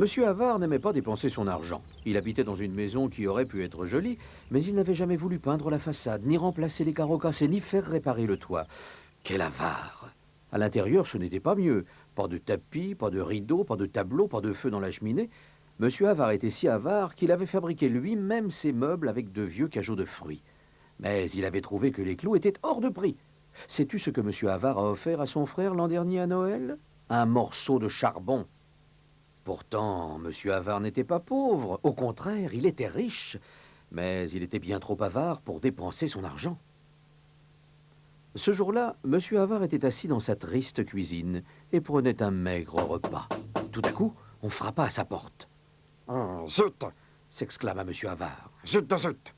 Monsieur Havard n'aimait pas dépenser son argent. Il habitait dans une maison qui aurait pu être jolie, mais il n'avait jamais voulu peindre la façade, ni remplacer les carreaux cassés, ni faire réparer le toit. Quel avare! À l'intérieur, ce n'était pas mieux. Pas de tapis, pas de rideaux, pas de tableaux, pas de feu dans la cheminée. Monsieur Havard était si avare qu'il avait fabriqué lui-même ses meubles avec de vieux cajots de fruits. Mais il avait trouvé que les clous étaient hors de prix. Sais-tu ce que Monsieur Havard a offert à son frère l'an dernier à Noël? Un morceau de charbon. Pourtant, Monsieur Havard n'était pas pauvre. Au contraire, il était riche. Mais il était bien trop avare pour dépenser son argent. Ce jour-là, Monsieur Havard était assis dans sa triste cuisine et prenait un maigre repas. Tout à coup, on frappa à sa porte. Oh, zut! S'exclama Monsieur Havard. Zut de zut!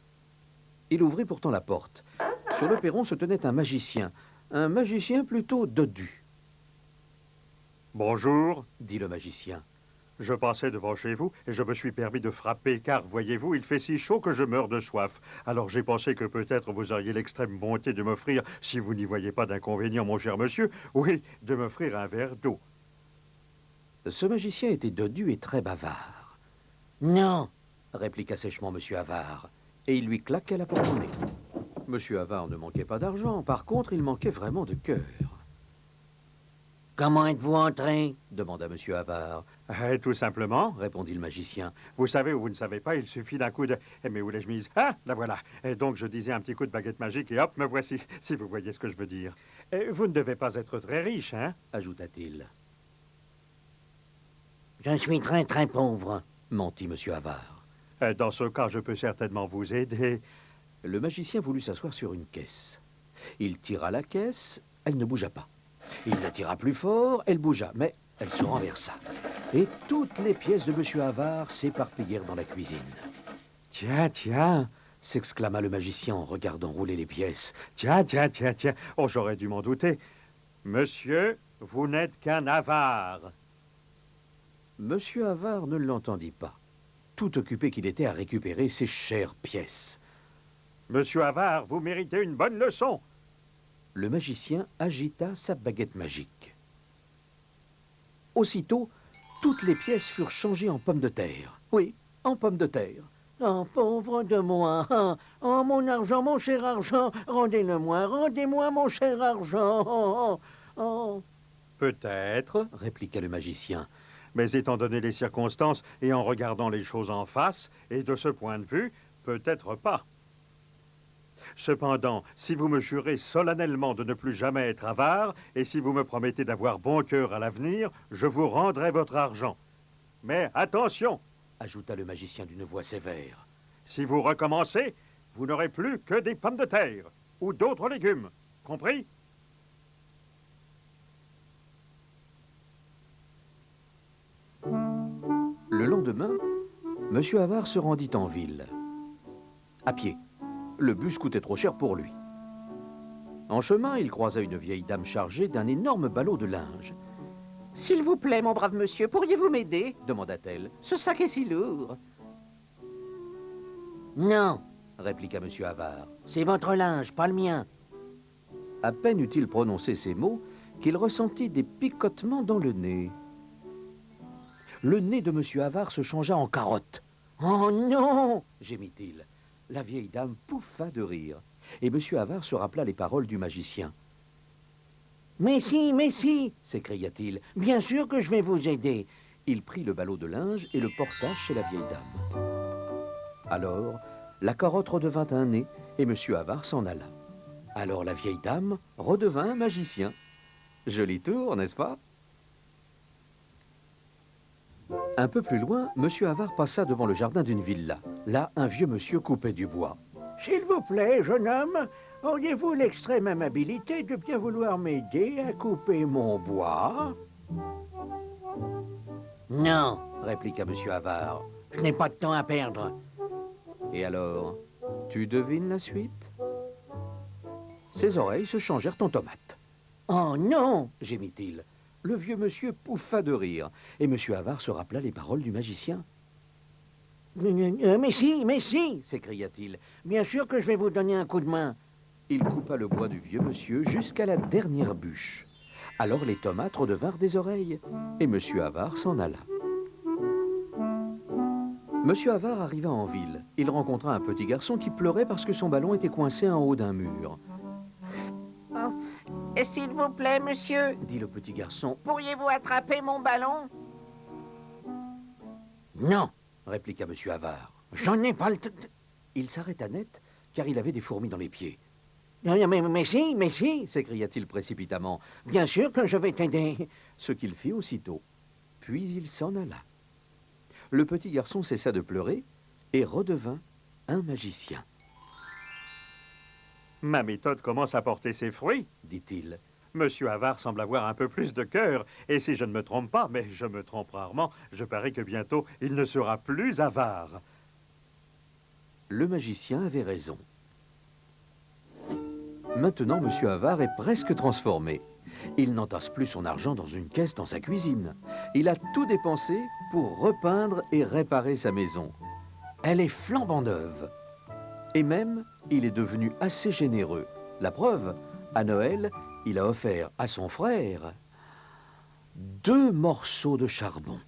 Il ouvrit pourtant la porte. Sur le perron se tenait un magicien plutôt dodu. « Bonjour, Dit le magicien. je passais devant chez vous et je me suis permis de frapper car, voyez-vous, il fait si chaud que je meurs de soif. Alors j'ai pensé que peut-être vous auriez l'extrême bonté de m'offrir, si vous n'y voyez pas d'inconvénient, mon cher monsieur, oui, de m'offrir un verre d'eau. » Ce magicien était dodu et très bavard. Non! Répliqua sèchement Monsieur Havard, et il lui claqua la porte-monnaie. Monsieur Havard ne manquait pas d'argent, par contre, il manquait vraiment de cœur. Comment êtes-vous entré? Demanda Monsieur Havard. Tout simplement, Répondit le magicien. vous savez ou vous ne savez pas, il suffit d'un coup de... mais où l'ai-je mise? Ah, la voilà. Et donc je disais un petit coup de baguette magique et hop, me voici, si vous voyez ce que je veux dire. Vous ne devez pas être très riche, hein? Ajouta-t-il. Je suis très très pauvre. Mentit Monsieur Havard. Dans ce cas, je peux certainement vous aider. Le magicien voulut s'asseoir sur une caisse. Il tira la caisse, elle ne bougea pas. Il la tira plus fort, elle bougea, mais elle se renversa. Et toutes les pièces de Monsieur Havard s'éparpillèrent dans la cuisine. Tiens, tiens, S'exclama le magicien en regardant rouler les pièces. tiens. Oh, j'aurais dû m'en douter. Monsieur, vous n'êtes qu'un avare. Monsieur Havard ne l'entendit pas, tout occupé qu'il était à récupérer ses chères pièces. Monsieur Havard, vous méritez une bonne leçon. Le magicien agita sa baguette magique. Aussitôt, toutes les pièces furent changées en pommes de terre. Oui, en pommes de terre. Oh, pauvre de moi. Oh, mon argent, mon cher argent. Rendez-le-moi, rendez-moi mon cher argent. Oh. Peut-être, Répliqua le magicien. mais étant donné les circonstances et en regardant les choses en face, et de ce point de vue, peut-être pas. Cependant, si vous me jurez solennellement de ne plus jamais être avare, et si vous me promettez d'avoir bon cœur à l'avenir, je vous rendrai votre argent. Mais attention, Ajouta le magicien d'une voix sévère. si vous recommencez, vous n'aurez plus que des pommes de terre ou d'autres légumes. Compris? Le lendemain, Monsieur Havard se rendit en ville. À pied. Le bus coûtait trop cher pour lui. En chemin, il croisa une vieille dame chargée d'un énorme ballot de linge. « S'il vous plaît, mon brave monsieur, pourriez-vous m'aider? Demanda-t-elle. Ce sac est si lourd. » Non, Répliqua Monsieur Havard. c'est votre linge, pas le mien. À peine eut-il prononcé ces mots qu'il ressentit des picotements dans le nez. Le nez de Monsieur Havard se changea en carotte. « Oh non !» gémit-il. La vieille dame pouffa de rire, et Monsieur Havard se rappela les paroles du magicien. « Mais si, s'écria-t-il, bien sûr que je vais vous aider. » Il prit le ballot de linge et le porta chez la vieille dame. Alors, la carotte redevint un nez, et Monsieur Havard s'en alla. Alors la vieille dame redevint un magicien. Joli tour, n'est-ce pas? Un peu plus loin, Monsieur Havard passa devant le jardin d'une villa. Là, un vieux monsieur coupait du bois. « S'il vous plaît, jeune homme, auriez-vous l'extrême amabilité de bien vouloir m'aider à couper mon bois? » « Non, Répliqua Monsieur Havard. je n'ai pas de temps à perdre. » Et alors, tu devines la suite? Ses oreilles se changèrent en tomates. « Oh non !» Gémit-il. Le vieux monsieur pouffa de rire, et Monsieur Havard se rappela les paroles du magicien. Mais si, S'écria-t-il. bien sûr que je vais vous donner un coup de main. » Il coupa le bois du vieux monsieur jusqu'à la dernière bûche. Alors les tomates redevinrent des oreilles, et Monsieur Havard s'en alla. Monsieur Havard arriva en ville. Il rencontra un petit garçon qui pleurait parce que son ballon était coincé en haut d'un mur. Et s'il vous plaît, monsieur, Dit le petit garçon. pourriez-vous attraper mon ballon? Non, Répliqua Monsieur Havard. j'en ai pas le temps. Il s'arrêta net, car il avait des fourmis dans les pieds. Mais si, S'écria-t-il précipitamment, bien sûr que je vais t'aider. ce qu'il fit aussitôt. Puis il s'en alla. Le petit garçon cessa de pleurer et redevint un magicien, Ma méthode commence à porter ses fruits. dit-il. Monsieur Havard semble avoir un peu plus de cœur. Et si je ne me trompe pas, mais je me trompe rarement, je parie que bientôt, il ne sera plus avare. Le magicien avait raison. Maintenant, Monsieur Havard est presque transformé. Il n'entasse plus son argent dans une caisse dans sa cuisine. Il a tout dépensé pour repeindre et réparer sa maison. Elle est flambant neuve. Et même, il est devenu assez généreux. La preuve, à Noël, il a offert à son frère 2 morceaux de charbon.